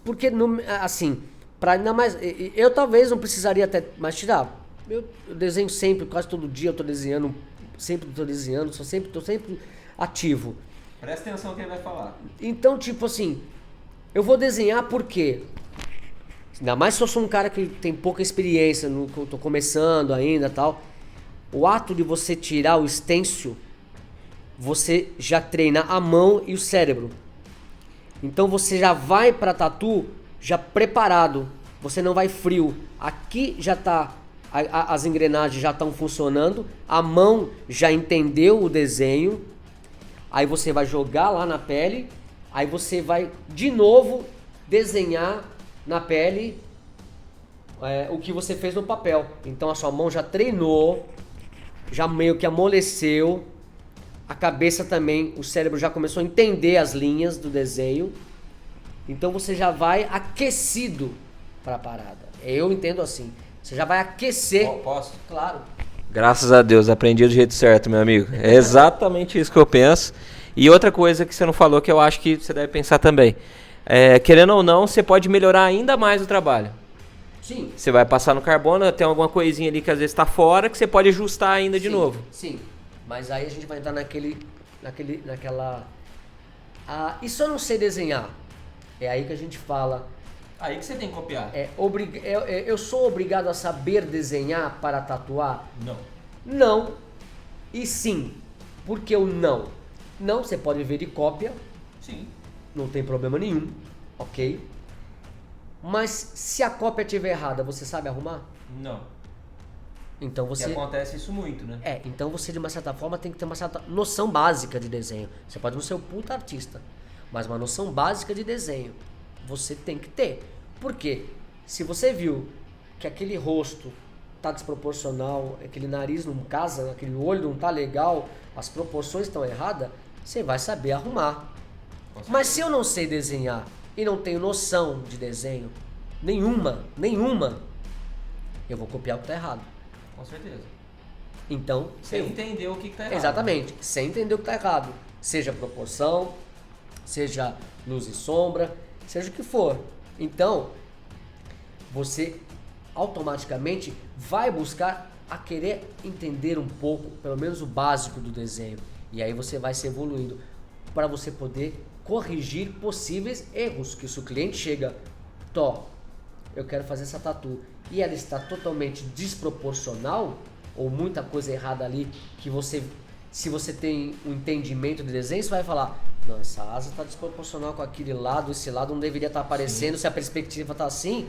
Porque, assim, pra ainda mais... Eu talvez não precisaria até mais tirar. Eu desenho sempre, quase todo dia eu tô desenhando, tô sempre ativo. Presta atenção no que ele vai falar. Então, tipo assim, eu vou desenhar por quê? Ainda mais se eu sou um cara que tem pouca experiência, eu tô começando ainda e tal. O ato de você tirar o stencil, você já treina a mão e o cérebro. Então você já vai pra tatu já preparado. Você não vai frio. Aqui já tá, as engrenagens já estão funcionando. A mão já entendeu o desenho. Aí você vai jogar lá na pele. Aí você vai de novo desenhar na pele o que você fez no papel. Então a sua mão já treinou, já meio que amoleceu. A cabeça também, o cérebro já começou a entender as linhas do desenho. Então você já vai aquecido para a parada. Eu entendo assim. Você já vai aquecer. Posso? Claro. Graças a Deus, aprendi do jeito certo, meu amigo. É exatamente isso que eu penso. E outra coisa que você não falou que eu acho que você deve pensar também. Querendo ou não, você pode melhorar ainda mais o trabalho. Sim. Você vai passar no carbono, tem alguma coisinha ali que às vezes está fora, que você pode ajustar ainda de novo. Sim. Mas aí a gente vai entrar naquela... E se eu não sei desenhar? É aí que a gente fala... Aí que você tem que copiar. Eu sou obrigado a saber desenhar para tatuar? Não. Não. E sim. Por que o não? Não, você pode ver de cópia. Sim. Não tem problema nenhum. Ok? Mas se a cópia estiver errada, você sabe arrumar? Não. Então você... E acontece isso muito, né? Então você de uma certa forma tem que ter uma certa noção básica de desenho. Você pode não ser um puta artista, mas uma noção básica de desenho você tem que ter. Por quê? Se você viu que aquele rosto tá desproporcional, aquele nariz não casa, aquele olho não tá legal, as proporções estão erradas, você vai saber arrumar. Mas se eu não sei desenhar e não tenho noção de desenho nenhuma, eu vou copiar o que tá errado. Com certeza. Então, sem entender o que tá errado. Exatamente, sem entender o que tá errado. Seja proporção, seja luz e sombra, seja o que for. Então, você automaticamente vai buscar a querer entender um pouco, pelo menos o básico do desenho. E aí você vai se evoluindo para você poder corrigir possíveis erros. Que se o cliente chega, eu quero fazer essa tatu, e ela está totalmente desproporcional, ou muita coisa errada ali, que você, se você tem um entendimento de desenho, você vai falar, não, essa asa está desproporcional com aquele lado, esse lado não deveria estar aparecendo. Sim. Se a perspectiva está assim,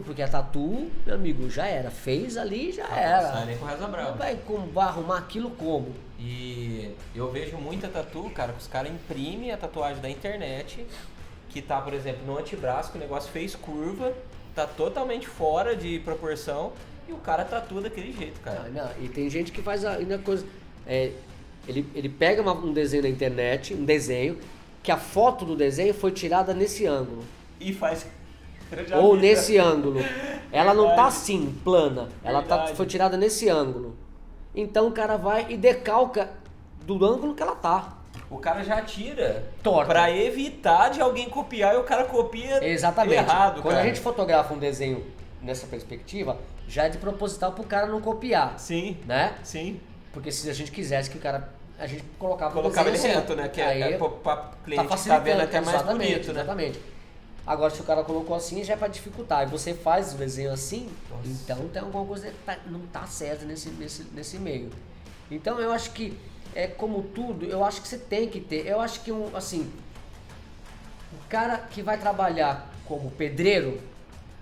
porque a tatu, meu amigo, já era, fez ali, já era. Sai nem com reza brava. Vai arrumar aquilo como? E eu vejo muita tatu, cara, que os caras imprimem a tatuagem da internet, que tá, por exemplo, no antebraço, que o negócio fez curva, tá totalmente fora de proporção, e o cara tatua daquele jeito, cara. Não, e tem gente que faz ainda coisa... Ele pega um desenho na internet, um desenho, que a foto do desenho foi tirada nesse ângulo. E faz... Ou nesse ângulo. Ela não tá assim, plana. Ela foi tirada nesse ângulo. Então o cara vai e decalca do ângulo que ela tá. O cara já tira torta pra evitar de alguém copiar, e o cara copia exatamente errado. Quando cara, a gente fotografa um desenho nessa perspectiva, já é de proposital pro cara não copiar. Sim. Né? Sim. Porque se a gente quisesse que o cara... A gente colocava ele reto, né? Que aí pra cliente tá vendo até mais bonito, né? Exatamente. Agora, se o cara colocou assim, já é pra dificultar. E você faz o desenho assim, nossa, então tem alguma coisa que não tá certa nesse meio. Então, eu acho que, como tudo, eu acho que você tem que ter. Eu acho que, o cara que vai trabalhar como pedreiro,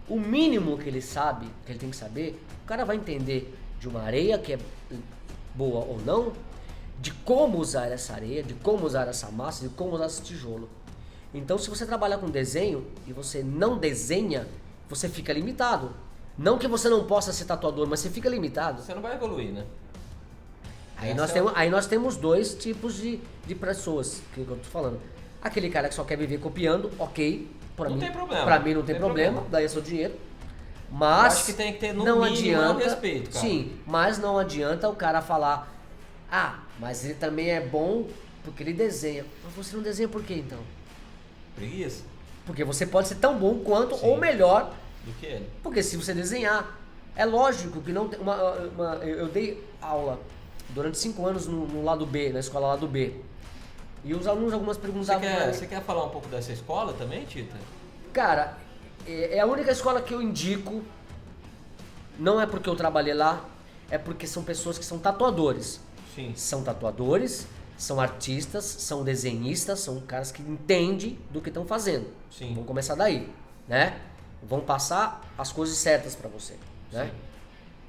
o mínimo que ele sabe, que ele tem que saber, o cara vai entender de uma areia que é boa ou não, de como usar essa areia, de como usar essa massa, de como usar esse tijolo. Então, se você trabalhar com desenho e você não desenha, você fica limitado. Não que você não possa ser tatuador, mas você fica limitado. Você não vai evoluir, né? Aí nós temos dois tipos de pessoas, que eu tô falando. Aquele cara que só quer viver copiando, ok. Pra mim não tem problema, daí é seu dinheiro. Mas eu acho que tem que ter no não mínimo adianta, respeito, cara. Sim, mas não adianta o cara falar, mas ele também é bom porque ele desenha. Mas você não desenha por quê então? Preguiça. Porque você pode ser tão bom quanto Sim. ou melhor Do que ele. porque se você desenhar, é lógico que não tem eu dei aula durante 5 anos no lado B, na escola lado B. E os alunos algumas perguntavam... Você quer falar um pouco dessa escola também, Tita? Cara, é a única escola que eu indico, não é porque eu trabalhei lá, é porque são pessoas que são tatuadores. Sim. São tatuadores, são artistas, são desenhistas, são caras que entendem do que estão fazendo. Sim. Vamos começar daí, né? Vão passar as coisas certas pra você, né? Sim.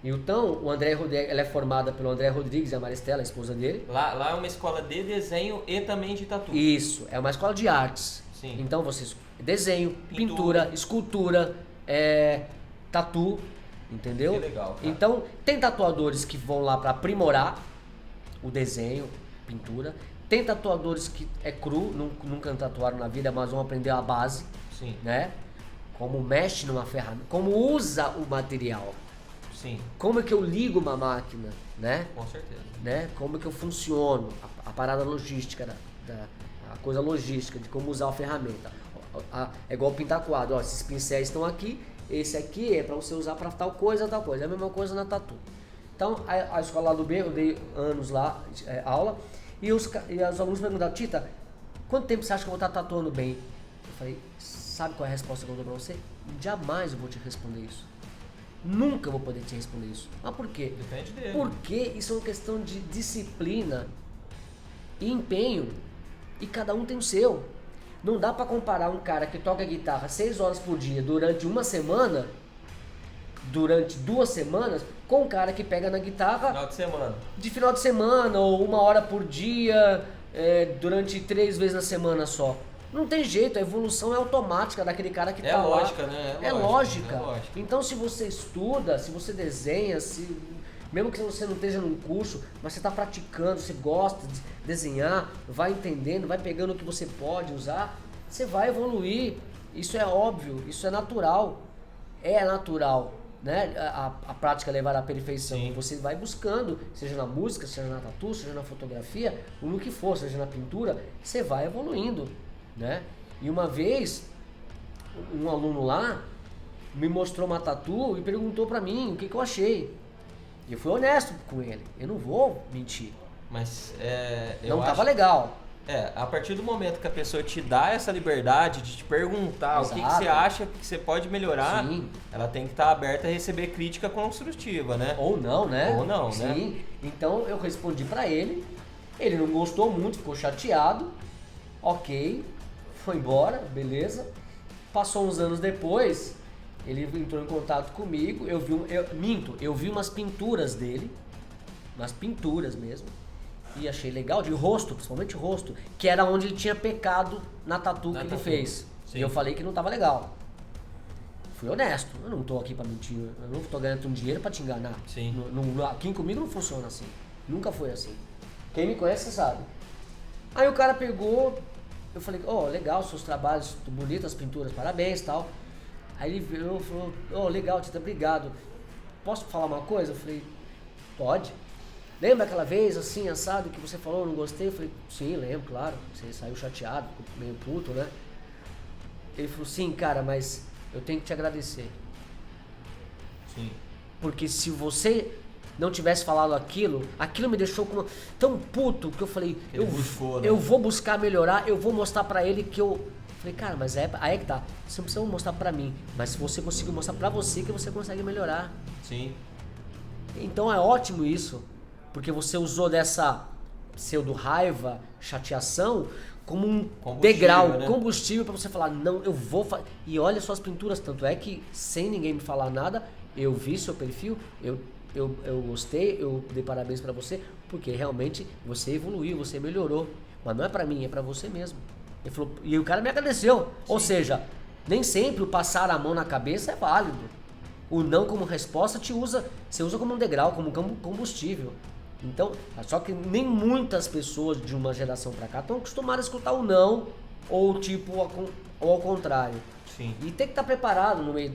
Então, o André Rodrigues, ela é formada pelo André Rodrigues e a Maristela, a esposa dele. Lá é uma escola de desenho e também de tatu. Isso, é uma escola de artes. Sim. Então, vocês desenho, pintura, escultura, tatu, entendeu? Que legal, cara. Então, tem tatuadores que vão lá pra aprimorar o desenho, pintura. Tem tatuadores que é cru, nunca tatuaram na vida, mas vão aprender a base, Sim. né? Como mexe numa ferramenta, como usa o material. Sim. Como é que eu ligo uma máquina, né? Com certeza. Né? Como é que eu funciono, a parada logística, a coisa logística de como usar a ferramenta. É igual pintar quadro, ó, esses pincéis estão aqui, esse aqui é para você usar para tal coisa. É a mesma coisa na tatu. Então, a escola lá do B, eu dei anos lá, aula, e os alunos perguntaram, Tita, quanto tempo você acha que eu vou estar tatuando bem? Eu falei, sabe qual é a resposta que eu dou pra você? Jamais eu vou te responder isso. Nunca vou poder te responder isso. Mas por quê? Depende dele. Porque isso é uma questão de disciplina e empenho. E cada um tem o seu. Não dá pra comparar um cara que toca guitarra 6 horas por dia durante uma semana, durante 2 semanas, com um cara que pega na guitarra Final de semana. de final de semana ou 1 hora por dia, durante 3 vezes na semana só. Não tem jeito, a evolução é automática daquele cara que tá lá. Lógica, né? É lógica. É lógica. Então se você estuda, se você desenha, mesmo que você não esteja num curso, mas você está praticando, você gosta de desenhar, vai entendendo, vai pegando o que você pode usar, você vai evoluir. Isso é óbvio, isso é natural. É natural, né? A prática levar à perfeição. Sim. Você vai buscando, seja na música, seja na tatu, seja na fotografia, no que for, seja na pintura, você vai evoluindo, né? E uma vez, um aluno lá me mostrou uma tatu e perguntou pra mim o que eu achei. E eu fui honesto com ele, eu não vou mentir. Mas Não tava legal. A partir do momento que a pessoa te dá essa liberdade de te perguntar Exato. o que você acha que você pode melhorar, Sim. ela tem que estar aberta a receber crítica construtiva, né? Ou não, né? Ou não, Sim. né? Então eu respondi pra ele, ele não gostou muito, ficou chateado, ok, foi embora, beleza. Passou uns anos depois, ele entrou em contato comigo, eu vi umas pinturas dele, umas pinturas mesmo, e achei legal, de rosto, principalmente rosto, que era onde ele tinha pecado na tatu que ele fez. Sim. E eu falei que não tava legal. Fui honesto, eu não tô aqui pra mentir, eu não tô ganhando um dinheiro pra te enganar. Sim. Aqui comigo não funciona assim, nunca foi assim. Quem me conhece sabe. Aí o cara pegou, eu falei, legal, seus trabalhos, bonitas as pinturas, parabéns e tal. Aí ele virou e falou, legal, Tita, obrigado. Posso falar uma coisa? Eu falei, pode. Lembra aquela vez, assim, assado, que você falou, não gostei? Eu falei, sim, lembro, claro. Você saiu chateado, ficou meio puto, né? Ele falou, sim, cara, mas eu tenho que te agradecer. Sim. Porque se você não tivesse falado aquilo me deixou tão puto que eu falei, Ele buscou, né? eu vou buscar melhorar, eu vou mostrar pra ele que eu... Falei, cara, mas aí que tá, você não precisa mostrar pra mim, mas se você conseguir mostrar pra você que você consegue melhorar. Sim. Então é ótimo isso, porque você usou dessa pseudo raiva, chateação, como um degrau, né? combustível pra você falar, não, eu vou fazer. E olha suas pinturas, tanto é que sem ninguém me falar nada, eu vi seu perfil, eu gostei, eu dei parabéns pra você, porque realmente você evoluiu, você melhorou. Mas não é pra mim, é pra você mesmo. Ele falou, e o cara me agradeceu. Sim. Ou seja, nem sempre o passar a mão na cabeça é válido. O não como resposta você usa como um degrau, como combustível. Então, só que nem muitas pessoas de uma geração pra cá estão acostumadas a escutar o não, ou ao contrário. Sim. E tem que estar preparado no meio.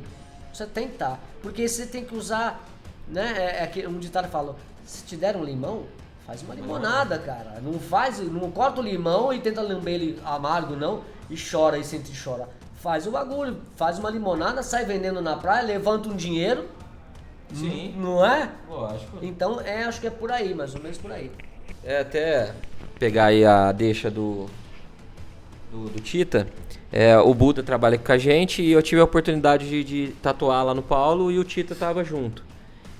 Você tem que estar. Porque você tem que usar, né? Um ditado fala, se te der um limão, faz uma limonada, cara. Não corta o limão e tenta lamber ele amargo, não, e chora e sente chora. Faz o bagulho, faz uma limonada, sai vendendo na praia, levanta um dinheiro. Sim. Não é? Lógico. Então, acho que é por aí, mais ou menos por aí. Até pegar aí a deixa do Tita. O Buda trabalha com a gente e eu tive a oportunidade de tatuar lá no Paulo e o Tita tava junto.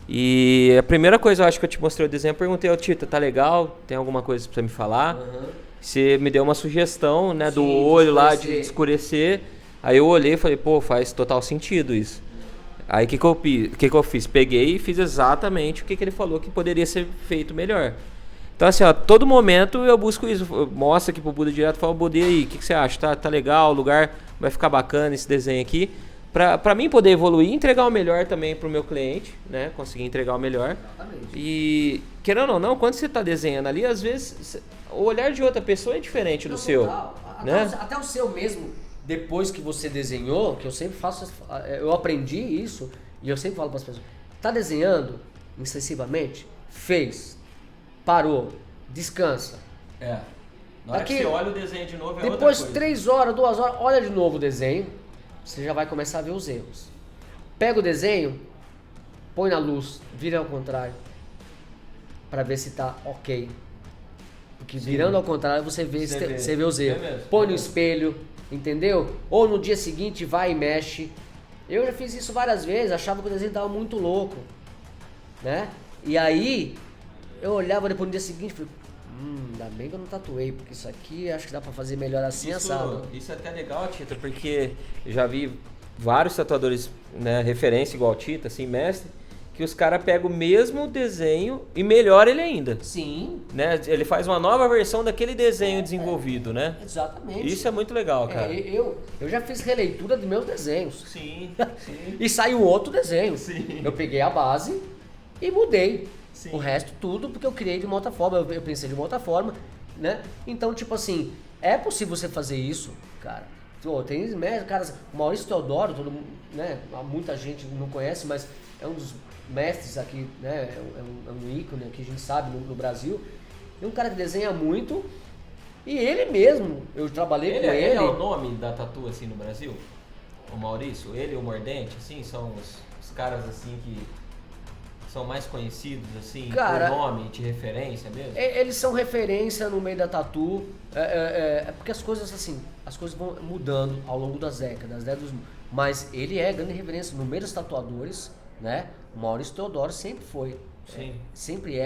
E a primeira coisa, eu acho que eu te mostrei o desenho, eu perguntei ao Tita, tá legal? Tem alguma coisa pra você me falar? Uhum. Você me deu uma sugestão, né, do olho lá, de escurecer. Aí eu olhei e falei, pô, faz total sentido isso. Aí o que eu fiz? Peguei e fiz exatamente o que ele falou que poderia ser feito melhor. Então assim, ó, todo momento eu busco isso. Eu mostro aqui pro Buda direto e falo, Buda, e aí, o que você acha? Tá legal, o lugar vai ficar bacana esse desenho aqui. Pra mim poder evoluir e entregar o melhor também pro meu cliente, né? Conseguir entregar o melhor. Exatamente. E, querendo ou não, quando você tá desenhando ali, às vezes o olhar de outra pessoa é diferente do seu. Né? Até o seu mesmo, depois que você desenhou, que eu sempre faço, eu aprendi isso, e eu sempre falo para as pessoas, tá desenhando excessivamente? Fez. Parou. Descansa. Na hora que você olha o desenho de novo, é outra coisa. Depois 3 horas, 2 horas, olha de novo o desenho. Você já vai começar a ver os erros. Pega o desenho, põe na luz, vira ao contrário, para ver se tá ok. Porque virando ao contrário você vê os erros. Põe no espelho, entendeu? Ou no dia seguinte vai e mexe. Eu já fiz isso várias vezes, achava que o desenho tava muito louco, né? E aí eu olhava depois no dia seguinte e falei, ainda bem que eu não tatuei, porque isso aqui acho que dá pra fazer melhor assim, assado. Isso é até legal, Tita, porque eu já vi vários tatuadores, né, referência igual Tita, assim, mestre, que os caras pegam o mesmo desenho e melhora ele ainda. Sim. Né? Ele faz uma nova versão daquele desenho desenvolvido, né? Exatamente. Isso é muito legal, cara. Eu já fiz releitura de meus desenhos. Sim. E saiu outro desenho. Sim. Eu peguei a base e mudei. Sim. O resto tudo porque eu criei de uma outra forma, eu pensei de uma outra forma, né? Então, tipo assim, é possível você fazer isso, cara. Tem caras, o Maurício Teodoro, todo mundo, né? Muita gente não conhece, mas é um dos mestres aqui, né? É um ícone que a gente sabe no Brasil. É um cara que desenha muito e ele mesmo, eu trabalhei com ele. Ele é o nome da tatu assim no Brasil? O Maurício? Ele e o Mordente, assim, são os caras assim que são mais conhecidos, assim, cara, por nome, de referência mesmo? Eles são referência no meio da tatu, porque as coisas vão mudando ao longo das décadas, né? Mas ele é grande referência no meio dos tatuadores, né? O Maurício Teodoro sempre foi, sempre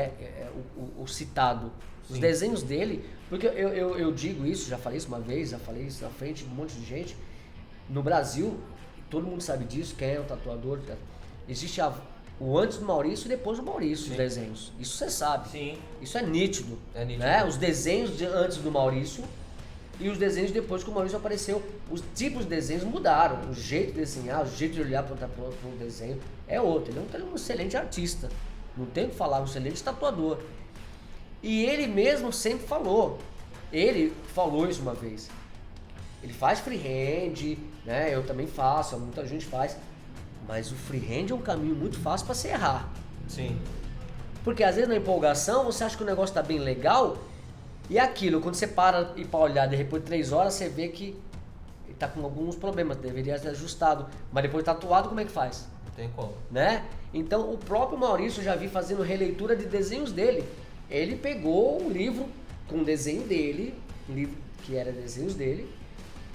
o citado. Os Sim. desenhos dele, porque eu digo isso, já falei isso uma vez, já falei isso na frente de um monte de gente, no Brasil, todo mundo sabe disso, quem é o tatuador, existe o antes do Maurício e depois do Maurício, Sim. os desenhos. Isso você sabe. Sim. Isso é nítido. Né? Os desenhos antes do Maurício e os desenhos depois que o Maurício apareceu. Os tipos de desenhos mudaram. O jeito de desenhar, o jeito de olhar para o desenho é outro. Ele é um excelente artista. Não tem o que falar, um excelente tatuador. E ele mesmo sempre falou. Ele falou isso uma vez. Ele faz freehand, né? Eu também faço, muita gente faz. Mas o freehand é um caminho muito fácil para você errar. Sim. Porque às vezes na empolgação você acha que o negócio tá bem legal e aquilo, quando você para e para olhar depois de 3 horas, você vê que ele tá com alguns problemas, deveria ser ajustado. Mas depois tatuado, como é que faz? Não tem como. Né? Então o próprio Maurício, eu já vi fazendo releitura de desenhos dele. Ele pegou um livro com o desenho dele, um livro que era desenhos dele,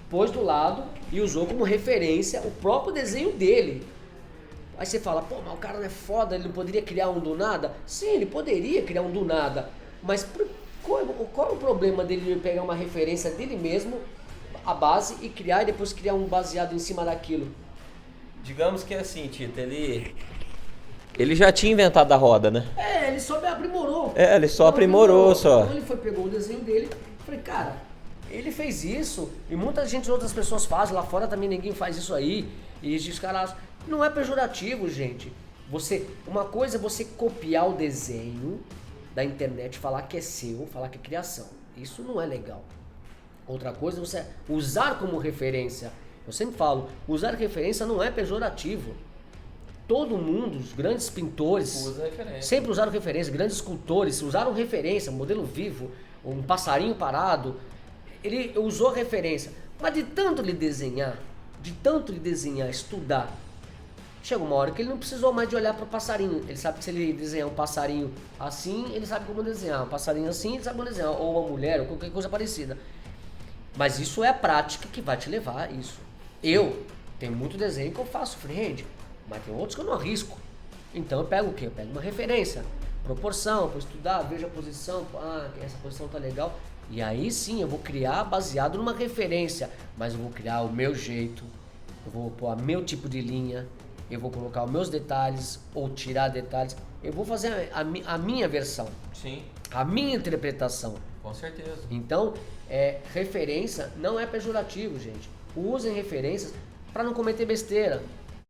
pôs do lado e usou como referência o próprio desenho dele. Aí você fala, pô, mas o cara não é foda, ele não poderia criar um do nada? Sim, ele poderia criar um do nada, mas qual é o problema dele pegar uma referência dele mesmo, a base, e criar e depois criar um baseado em cima daquilo? Digamos que é assim, Tito, ele já tinha inventado a roda, né? Ele só aprimorou. Ele só aprimorou, só. Então ele pegou o desenho dele, falei, cara, ele fez isso, e muita gente, outras pessoas fazem, lá fora também ninguém faz isso aí, e os caras... Não é pejorativo, gente. Uma coisa é você copiar o desenho da internet, falar que é seu, falar que é criação. Isso não é legal. Outra coisa é você usar como referência. Eu sempre falo, usar referência não é pejorativo. todo mundo, os grandes pintores, Usa referência. sempre usaram referência, grandes escultores usaram referência, modelo vivo, um passarinho parado, ele usou referência. Mas de tanto ele desenhar, estudar, chegou uma hora que ele não precisou mais de olhar para o passarinho. Ele sabe que se ele desenhar um passarinho assim, ele sabe como desenhar. Um passarinho assim, ele sabe como desenhar. Ou uma mulher, ou qualquer coisa parecida. Mas isso é a prática que vai te levar a isso. Eu tenho muito desenho que eu faço freehand, mas tem outros que eu não arrisco. Então eu pego o quê? Eu pego uma referência, proporção, para estudar, vejo a posição, essa posição tá legal. E aí sim eu vou criar baseado numa referência, mas eu vou criar o meu jeito, eu vou pôr o meu tipo de linha, eu vou colocar os meus detalhes ou tirar detalhes, eu vou fazer a minha versão, Sim, a minha interpretação. com certeza. Então, referência não é pejorativo, gente. Usem referências para não cometer besteira.